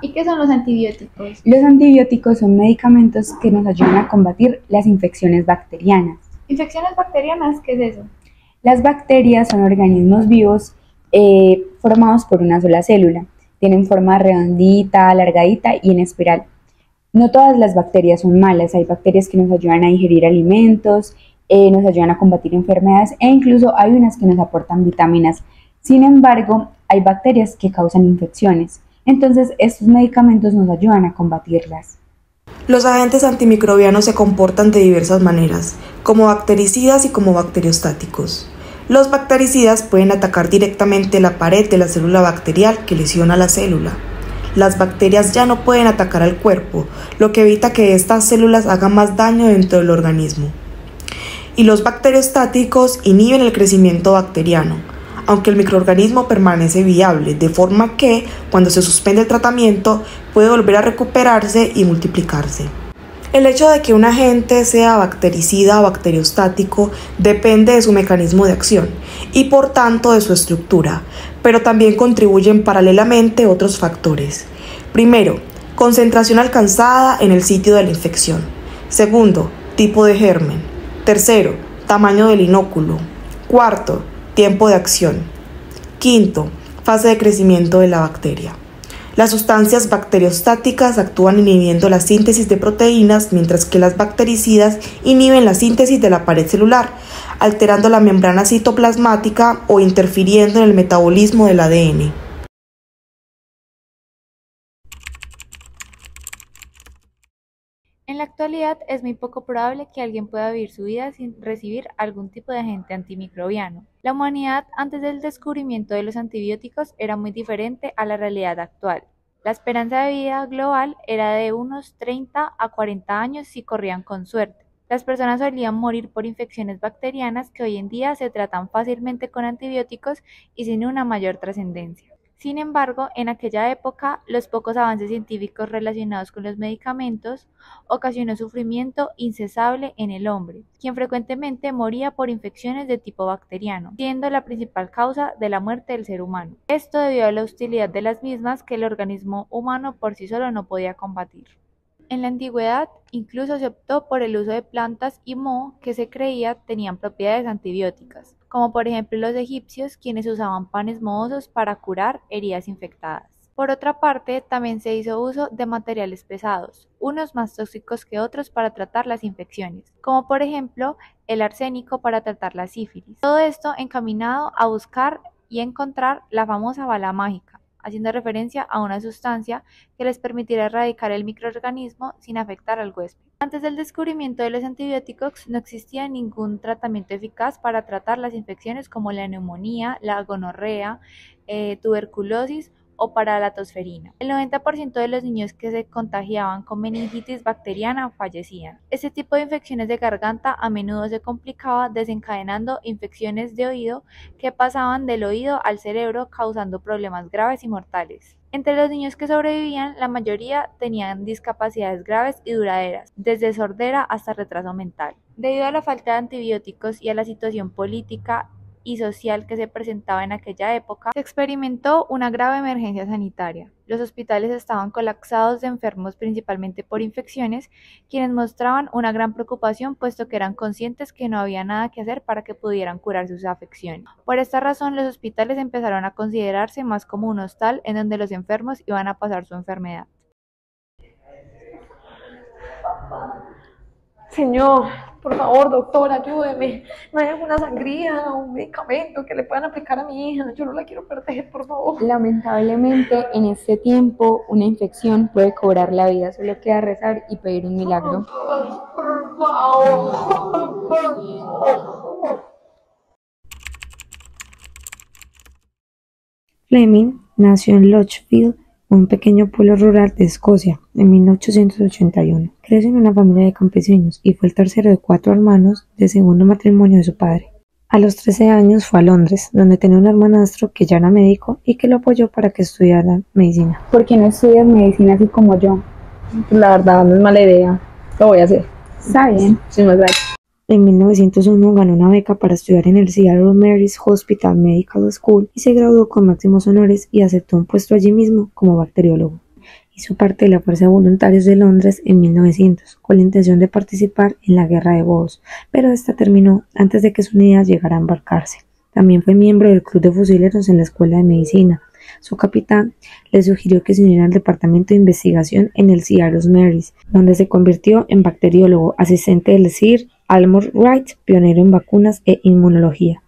¿Y qué son los antibióticos? Los antibióticos son medicamentos que nos ayudan a combatir las infecciones bacterianas. ¿Infecciones bacterianas? ¿Qué es eso? Las bacterias son organismos vivos formados por una sola célula. Tienen forma redondita, alargadita y en espiral. No todas las bacterias son malas. Hay bacterias que nos ayudan a digerir alimentos, nos ayudan a combatir enfermedades e incluso hay unas que nos aportan vitaminas. Sin embargo, hay bacterias que causan infecciones. Entonces, estos medicamentos nos ayudan a combatirlas. Los agentes antimicrobianos se comportan de diversas maneras, como bactericidas y como bacteriostáticos. Los bactericidas pueden atacar directamente la pared de la célula bacterial que lesiona la célula. Las bacterias ya no pueden atacar al cuerpo, lo que evita que estas células hagan más daño dentro del organismo. Y los bacteriostáticos inhiben el crecimiento bacteriano, aunque el microorganismo permanece viable, de forma que, cuando se suspende el tratamiento, puede volver a recuperarse y multiplicarse. El hecho de que un agente sea bactericida o bacteriostático depende de su mecanismo de acción y por tanto de su estructura, pero también contribuyen paralelamente otros factores. Primero, concentración alcanzada en el sitio de la infección. Segundo, tipo de germen. Tercero, tamaño del inóculo. Cuarto, tiempo de acción. Quinto, fase de crecimiento de la bacteria. Las sustancias bacteriostáticas actúan inhibiendo la síntesis de proteínas, mientras que las bactericidas inhiben la síntesis de la pared celular, alterando la membrana citoplasmática o interfiriendo en el metabolismo del ADN. En la actualidad es muy poco probable que alguien pueda vivir su vida sin recibir algún tipo de agente antimicrobiano. La humanidad antes del descubrimiento de los antibióticos era muy diferente a la realidad actual. La esperanza de vida global era de unos 30 a 40 años si corrían con suerte. Las personas solían morir por infecciones bacterianas que hoy en día se tratan fácilmente con antibióticos y sin una mayor trascendencia. Sin embargo, en aquella época, los pocos avances científicos relacionados con los medicamentos ocasionó sufrimiento incesable en el hombre, quien frecuentemente moría por infecciones de tipo bacteriano, siendo la principal causa de la muerte del ser humano. Esto debido a la hostilidad de las mismas que el organismo humano por sí solo no podía combatir. En la antigüedad, incluso se optó por el uso de plantas y moho que se creía tenían propiedades antibióticas, como por ejemplo los egipcios, quienes usaban panes mohosos para curar heridas infectadas. Por otra parte, también se hizo uso de materiales pesados, unos más tóxicos que otros para tratar las infecciones, como por ejemplo el arsénico para tratar la sífilis. Todo esto encaminado a buscar y encontrar la famosa bala mágica, haciendo referencia a una sustancia que les permitirá erradicar el microorganismo sin afectar al huésped. Antes del descubrimiento de los antibióticos no existía ningún tratamiento eficaz para tratar las infecciones como la neumonía, la gonorrea, tuberculosis o para la tosferina. El 90% de los niños que se contagiaban con meningitis bacteriana fallecían. Este tipo de infecciones de garganta a menudo se complicaba desencadenando infecciones de oído que pasaban del oído al cerebro causando problemas graves y mortales. Entre los niños que sobrevivían, la mayoría tenían discapacidades graves y duraderas, desde sordera hasta retraso mental. Debido a la falta de antibióticos y a la situación política y social que se presentaba en aquella época, se experimentó una grave emergencia sanitaria. Los hospitales estaban colapsados de enfermos principalmente por infecciones, quienes mostraban una gran preocupación puesto que eran conscientes que no había nada que hacer para que pudieran curar sus afecciones. Por esta razón, los hospitales empezaron a considerarse más como un hostal en donde los enfermos iban a pasar su enfermedad. Señor, por favor, doctor, ayúdeme. ¿No hay alguna sangría o un medicamento que le puedan aplicar a mi hija? Yo no la quiero perder, por favor. Lamentablemente, en este tiempo, una infección puede cobrar la vida. Solo queda rezar y pedir un milagro. Por favor. Fleming nació en Lochfield, un pequeño pueblo rural de Escocia, en 1881. Creció en una familia de campesinos y fue el tercero de 4 hermanos del segundo matrimonio de su padre. A los 13 años fue a Londres, donde tenía un hermanastro que ya era médico y que lo apoyó para que estudiara medicina. ¿Por qué no estudias medicina así como yo? La verdad, no es mala idea. Lo voy a hacer. Está bien. Sí, más gracias. En 1901 ganó una beca para estudiar en el Seattle Mary's Hospital Medical School y se graduó con máximos honores y aceptó un puesto allí mismo como bacteriólogo. Hizo parte de la Fuerza de Voluntarios de Londres en 1900, con la intención de participar en la Guerra de Bohos, pero esta terminó antes de que su unidad llegara a embarcarse. También fue miembro del Club de Fusileros en la Escuela de Medicina. Su capitán le sugirió que se uniera al departamento de investigación en el Sea Marys, donde se convirtió en bacteriólogo, asistente del Sir Almond Wright, pionero en vacunas e inmunología.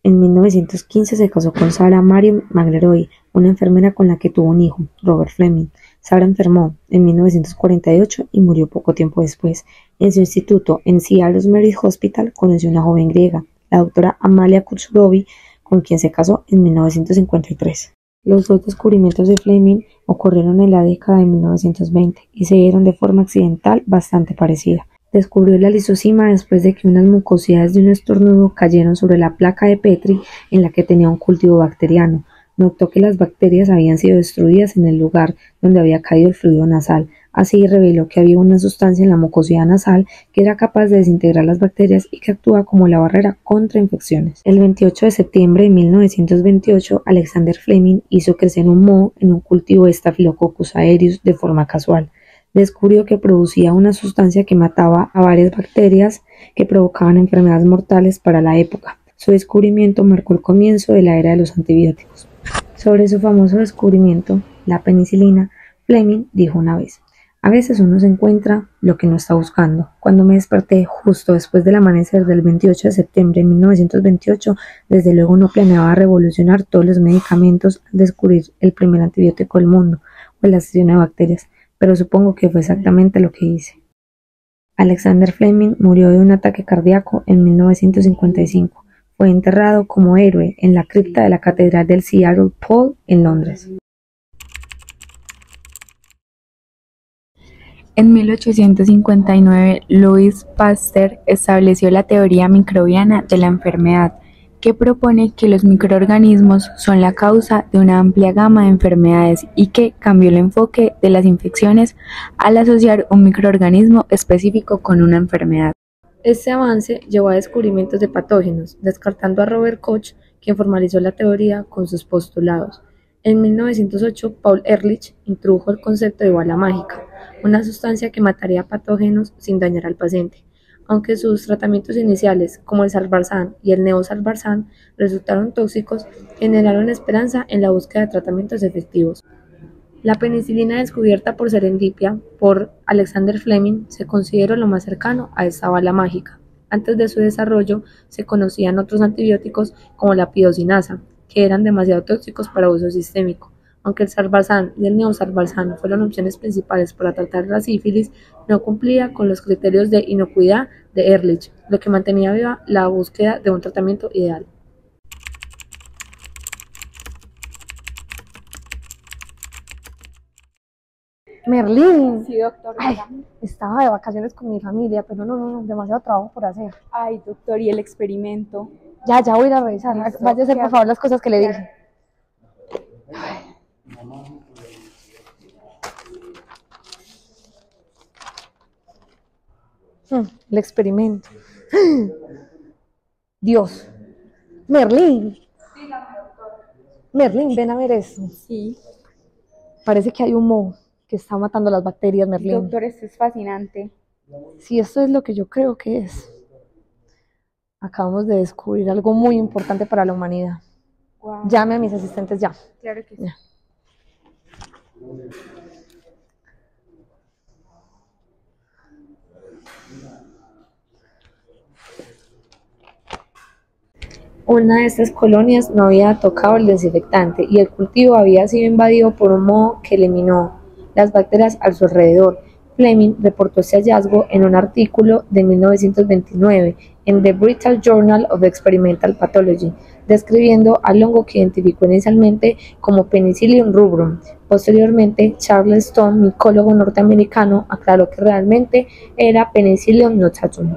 En 1915 se casó con Sarah Marion McLeroy, una enfermera con la que tuvo un hijo, Robert Fleming. Sarah enfermó en 1948 y murió poco tiempo después. En su instituto, en Sea Marys Hospital, conoció a una joven griega, la doctora Amalia Kutsorovi, con quien se casó en 1953. Los dos descubrimientos de Fleming ocurrieron en la década de 1920 y se dieron de forma accidental bastante parecida. Descubrió la lisocima después de que unas mucosidades de un estornudo cayeron sobre la placa de Petri en la que tenía un cultivo bacteriano. Notó que las bacterias habían sido destruidas en el lugar donde había caído el fluido nasal. Así reveló que había una sustancia en la mucosidad nasal que era capaz de desintegrar las bacterias y que actúa como la barrera contra infecciones. El 28 de septiembre de 1928, Alexander Fleming hizo crecer un moho en un cultivo de Staphylococcus aureus de forma casual. Descubrió que producía una sustancia que mataba a varias bacterias que provocaban enfermedades mortales para la época. Su descubrimiento marcó el comienzo de la era de los antibióticos. Sobre su famoso descubrimiento, la penicilina, Fleming dijo una vez: "A veces uno se encuentra lo que no está buscando. Cuando me desperté justo después del amanecer del 28 de septiembre de 1928, desde luego no planeaba revolucionar todos los medicamentos al descubrir el primer antibiótico del mundo, o el asesino de bacterias, pero supongo que fue exactamente lo que hice". Alexander Fleming murió de un ataque cardíaco en 1955. Fue enterrado como héroe en la cripta de la Catedral del St. Paul en Londres. En 1859, Louis Pasteur estableció la teoría microbiana de la enfermedad, que propone que los microorganismos son la causa de una amplia gama de enfermedades y que cambió el enfoque de las infecciones al asociar un microorganismo específico con una enfermedad. Este avance llevó a descubrimientos de patógenos, descartando a Robert Koch, quien formalizó la teoría con sus postulados. En 1908, Paul Ehrlich introdujo el concepto de bala mágica, una sustancia que mataría patógenos sin dañar al paciente. Aunque sus tratamientos iniciales, como el Salvarsan y el Neosalvarsan, resultaron tóxicos, generaron esperanza en la búsqueda de tratamientos efectivos. La penicilina descubierta por serendipia por Alexander Fleming se consideró lo más cercano a esta bala mágica. Antes de su desarrollo se conocían otros antibióticos como la pirosinasa, que eran demasiado tóxicos para uso sistémico. Aunque el Salvarsan y el Neosalvarsan fueron opciones principales para tratar la sífilis, no cumplía con los criterios de inocuidad de Ehrlich, lo que mantenía viva la búsqueda de un tratamiento ideal. Merlín, Sí, doctor. ay, estaba de vacaciones con mi familia, pero no, demasiado trabajo por hacer. Ay, doctor, ¿y el experimento? Ya voy a ir a revisar. Vaya a hacer por favor las cosas que le dije. El experimento. Dios. Merlín. Merlín, ven a ver esto. Sí. Parece que hay un moho que está matando las bacterias, Merlín. Doctor, esto es fascinante. Si esto es lo que yo creo que es. Acabamos de descubrir algo muy importante para la humanidad. Wow. Llame a mis asistentes ya. Claro que sí. Ya. Una de estas colonias no había tocado el desinfectante y el cultivo había sido invadido por un moho que eliminó las bacterias a su alrededor. Fleming reportó este hallazgo en un artículo de 1929 en The British Journal of Experimental Pathology, describiendo al hongo que identificó inicialmente como Penicillium rubrum. Posteriormente, Charles Stone, micólogo norteamericano, aclaró que realmente era Penicillium notatum.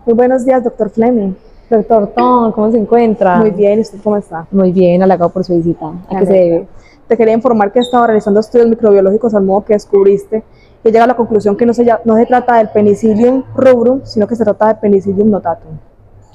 Muy buenos días, doctor Fleming. Doctor Tom, ¿cómo se encuentra? Muy bien, ¿y usted cómo está? Muy bien, halagado por su visita. ¿A qué se debe? Te quería informar que he estado realizando estudios microbiológicos al modo que descubriste y he llegado a la conclusión que no se trata del Penicillium rubrum, sino que se trata de Penicillium notatum.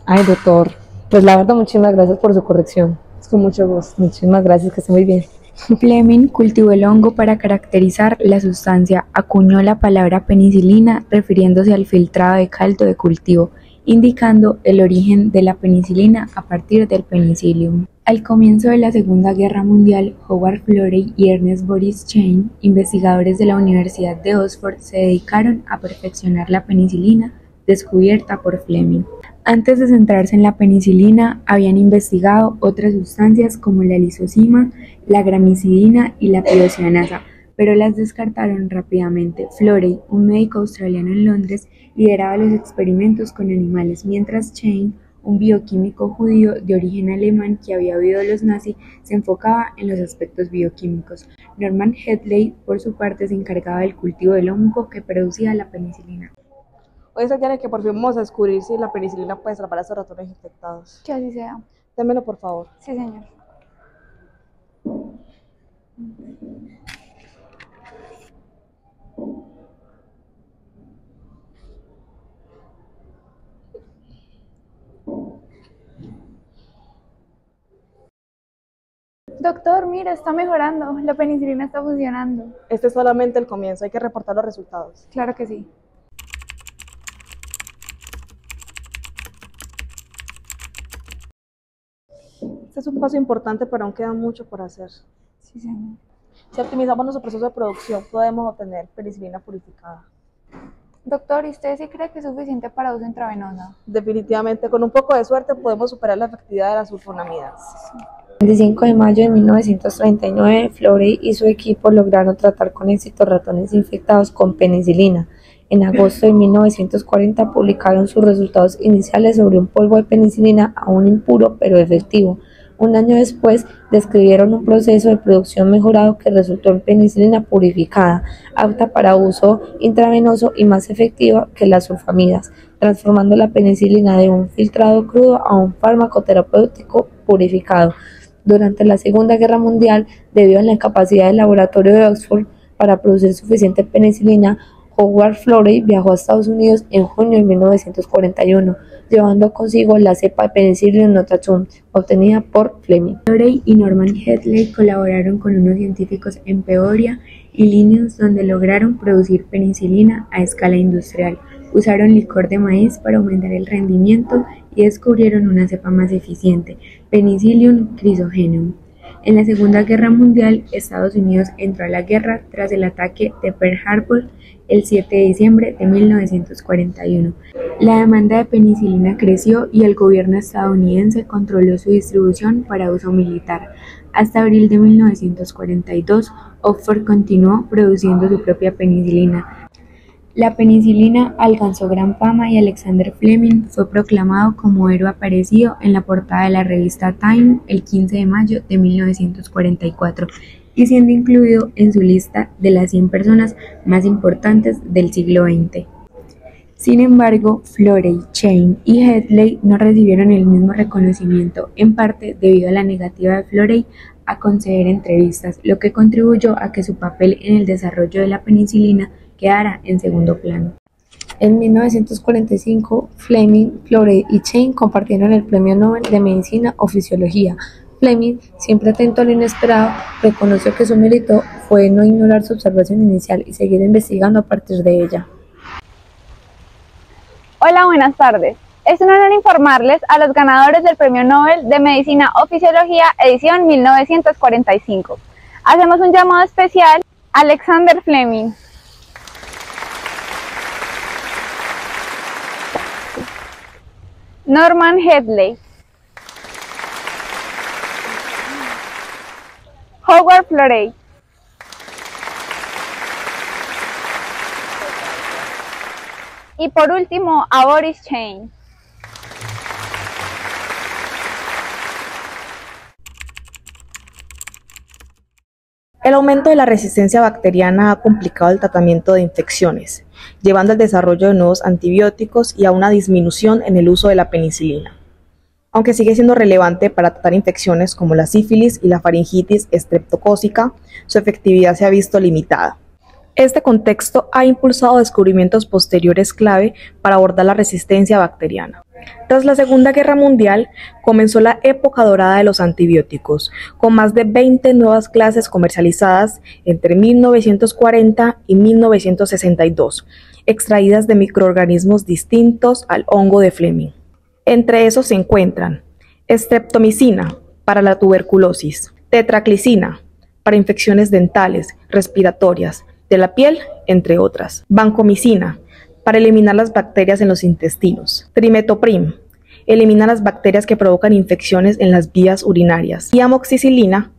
Ay, doctor, pues la verdad, muchísimas gracias por su corrección. Es con mucho gusto. Muchísimas gracias, que esté muy bien. Fleming cultivó el hongo para caracterizar la sustancia, acuñó la palabra penicilina refiriéndose al filtrado de caldo de cultivo, indicando el origen de la penicilina a partir del penicillium. Al comienzo de la Segunda Guerra Mundial, Howard Florey y Ernest Boris Chain, investigadores de la Universidad de Oxford, se dedicaron a perfeccionar la penicilina descubierta por Fleming. Antes de centrarse en la penicilina, habían investigado otras sustancias como la lisozima, la gramicidina y la piocianasa, pero las descartaron rápidamente. Florey, un médico australiano en Londres, lideraba los experimentos con animales, mientras Chain, un bioquímico judío de origen alemán que había huido de los nazis, se enfocaba en los aspectos bioquímicos. Norman Hedley, por su parte, se encargaba del cultivo del hongo que producía la penicilina. Hoy es el día en el que por fin vamos a descubrir si la penicilina puede salvar a estos ratones infectados. Que así sea. Démelo, por favor. Sí, señor. Doctor, mira, está mejorando. La penicilina está funcionando. Este es solamente el comienzo, hay que reportar los resultados. Claro que sí. Este es un paso importante, pero aún queda mucho por hacer. Sí, señor. Si optimizamos nuestro proceso de producción, podemos obtener penicilina purificada. Doctor, ¿y usted sí cree que es suficiente para uso intravenoso? Definitivamente, con un poco de suerte podemos superar la efectividad de las sulfonamidas. El 25 de mayo de 1939, Florey y su equipo lograron tratar con éxito ratones infectados con penicilina. En agosto de 1940 publicaron sus resultados iniciales sobre un polvo de penicilina aún impuro pero efectivo. Un año después describieron un proceso de producción mejorado que resultó en penicilina purificada, apta para uso intravenoso y más efectiva que las sulfamidas, transformando la penicilina de un filtrado crudo a un fármaco terapéutico purificado. Durante la Segunda Guerra Mundial, debido a la incapacidad del laboratorio de Oxford para producir suficiente penicilina, Howard Florey viajó a Estados Unidos en junio de 1941, llevando consigo la cepa de Penicillium notatum, obtenida por Fleming. Florey y Norman Hedley colaboraron con unos científicos en Peoria, Illinois, donde lograron producir penicilina a escala industrial. Usaron licor de maíz para aumentar el rendimiento y descubrieron una cepa más eficiente, Penicillium chrysogenum. En la Segunda Guerra Mundial, Estados Unidos entró a la guerra tras el ataque de Pearl Harbor el 7 de diciembre de 1941. La demanda de penicilina creció y el gobierno estadounidense controló su distribución para uso militar. Hasta abril de 1942, Oxford continuó produciendo su propia penicilina. La penicilina alcanzó gran fama y Alexander Fleming fue proclamado como héroe aparecido en la portada de la revista Time el 15 de mayo de 1944 y siendo incluido en su lista de las 100 personas más importantes del siglo XX. Sin embargo, Florey, Chain y Hedley no recibieron el mismo reconocimiento, en parte debido a la negativa de Florey a conceder entrevistas, lo que contribuyó a que su papel en el desarrollo de la penicilina quedara en segundo plano. En 1945, Fleming, Florey y Chain compartieron el Premio Nobel de Medicina o Fisiología. Fleming, siempre atento a lo inesperado, reconoció que su mérito fue no ignorar su observación inicial y seguir investigando a partir de ella. Hola, buenas tardes. Es un honor informarles a los ganadores del Premio Nobel de Medicina o Fisiología edición 1945. Hacemos un llamado especial a Alexander Fleming, Norman Hedley, Howard Florey, y por último a Boris Chain. El aumento de la resistencia bacteriana ha complicado el tratamiento de infecciones, llevando al desarrollo de nuevos antibióticos y a una disminución en el uso de la penicilina. Aunque sigue siendo relevante para tratar infecciones como la sífilis y la faringitis estreptocócica, su efectividad se ha visto limitada. Este contexto ha impulsado descubrimientos posteriores clave para abordar la resistencia bacteriana. Tras la Segunda Guerra Mundial, comenzó la época dorada de los antibióticos, con más de 20 nuevas clases comercializadas entre 1940 y 1962, extraídas de microorganismos distintos al hongo de Fleming. Entre esos se encuentran streptomicina para la tuberculosis, tetraclicina para infecciones dentales, respiratorias, de la piel, entre otras, vancomicina para eliminar las bacterias en los intestinos, trimetoprim elimina las bacterias que provocan infecciones en las vías urinarias, y amoxicilina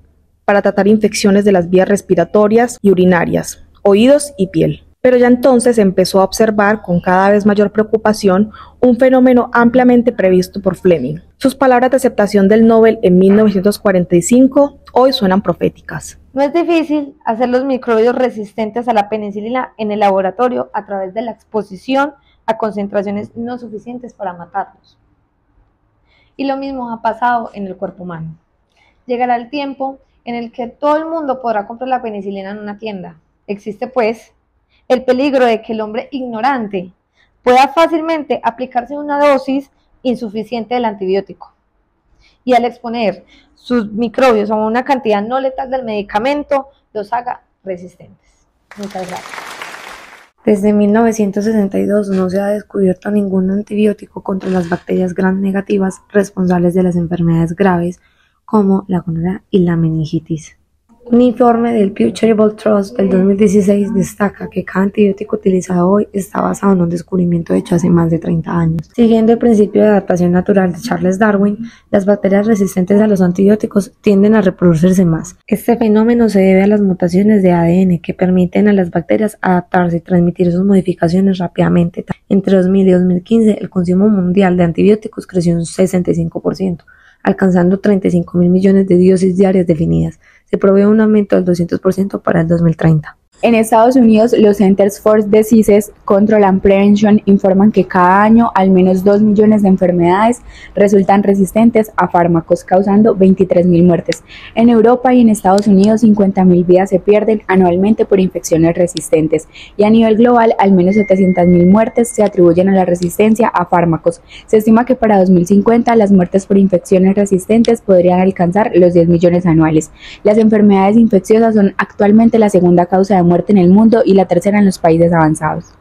para tratar infecciones de las vías respiratorias y urinarias, oídos y piel. Pero ya entonces se empezó a observar con cada vez mayor preocupación un fenómeno ampliamente previsto por Fleming. Sus palabras de aceptación del Nobel en 1945 hoy suenan proféticas. No es difícil hacer los microbios resistentes a la penicilina en el laboratorio a través de la exposición a concentraciones no suficientes para matarlos. Y lo mismo ha pasado en el cuerpo humano. Llegará el tiempo en el que todo el mundo podrá comprar la penicilina en una tienda. Existe, pues, el peligro de que el hombre ignorante pueda fácilmente aplicarse una dosis insuficiente del antibiótico y al exponer sus microbios a una cantidad no letal del medicamento, los haga resistentes. Muchas gracias. Desde 1962 no se ha descubierto ningún antibiótico contra las bacterias gram negativas responsables de las enfermedades graves como la gonorrea y la meningitis. Un informe del Pew Charitable Trust del 2016 destaca que cada antibiótico utilizado hoy está basado en un descubrimiento hecho hace más de 30 años. Siguiendo el principio de adaptación natural de Charles Darwin, las bacterias resistentes a los antibióticos tienden a reproducirse más. Este fenómeno se debe a las mutaciones de ADN que permiten a las bacterias adaptarse y transmitir sus modificaciones rápidamente. Entre 2000 y 2015, el consumo mundial de antibióticos creció un 65%, alcanzando 35.000 millones de dosis diarias definidas. Se prevé un aumento del 200% para el 2030. En Estados Unidos, los Centers for Disease Control and Prevention informan que cada año al menos 2 millones de enfermedades resultan resistentes a fármacos, causando 23.000 muertes. En Europa y en Estados Unidos, 50.000 vidas se pierden anualmente por infecciones resistentes. Y a nivel global, al menos 700.000 muertes se atribuyen a la resistencia a fármacos. Se estima que para 2050 las muertes por infecciones resistentes podrían alcanzar los 10 millones anuales. Las enfermedades infecciosas son actualmente la segunda causa de muerte en el mundo y la tercera en los países avanzados.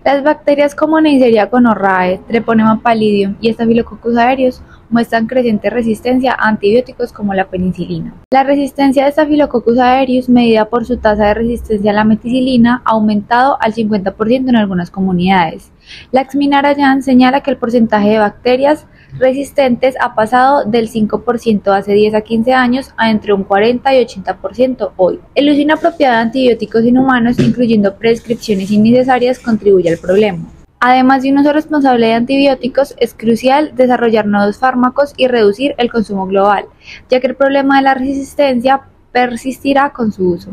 Las bacterias como Neisseria gonorrhoeae, Treponema pallidum y Staphylococcus aureus muestran creciente resistencia a antibióticos como la penicilina. La resistencia de Staphylococcus aureus, medida por su tasa de resistencia a la meticilina, ha aumentado al 50% en algunas comunidades. Laxmi Narayan señala que el porcentaje de bacterias resistentes ha pasado del 5% hace 10 a 15 años a entre un 40 y 80% hoy. El uso inapropiado de antibióticos en humanos, incluyendo prescripciones innecesarias, contribuye al problema. Además de un uso responsable de antibióticos, es crucial desarrollar nuevos fármacos y reducir el consumo global, ya que el problema de la resistencia persistirá con su uso.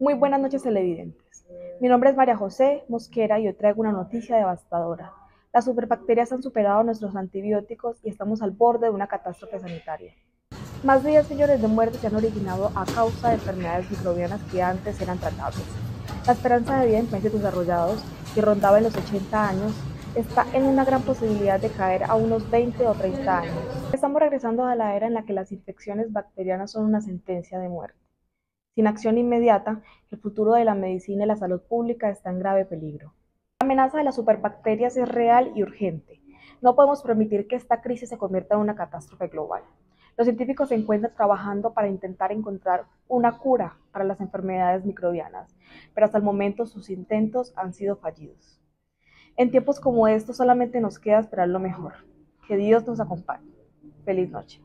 Muy buenas noches, televidentes. Mi nombre es María José Mosquera y hoy traigo una noticia devastadora. Las superbacterias han superado nuestros antibióticos y estamos al borde de una catástrofe sanitaria. Más de 10 millones de muertes se han originado a causa de enfermedades microbianas que antes eran tratables. La esperanza de vida en países desarrollados, que rondaba en los 80 años, está en una gran posibilidad de caer a unos 20 o 30 años. Estamos regresando a la era en la que las infecciones bacterianas son una sentencia de muerte. Sin acción inmediata, el futuro de la medicina y la salud pública está en grave peligro. La amenaza de las superbacterias es real y urgente. No podemos permitir que esta crisis se convierta en una catástrofe global. Los científicos se encuentran trabajando para intentar encontrar una cura para las enfermedades microbianas, pero hasta el momento sus intentos han sido fallidos. En tiempos como estos solamente nos queda esperar lo mejor. Que Dios nos acompañe. Feliz noche.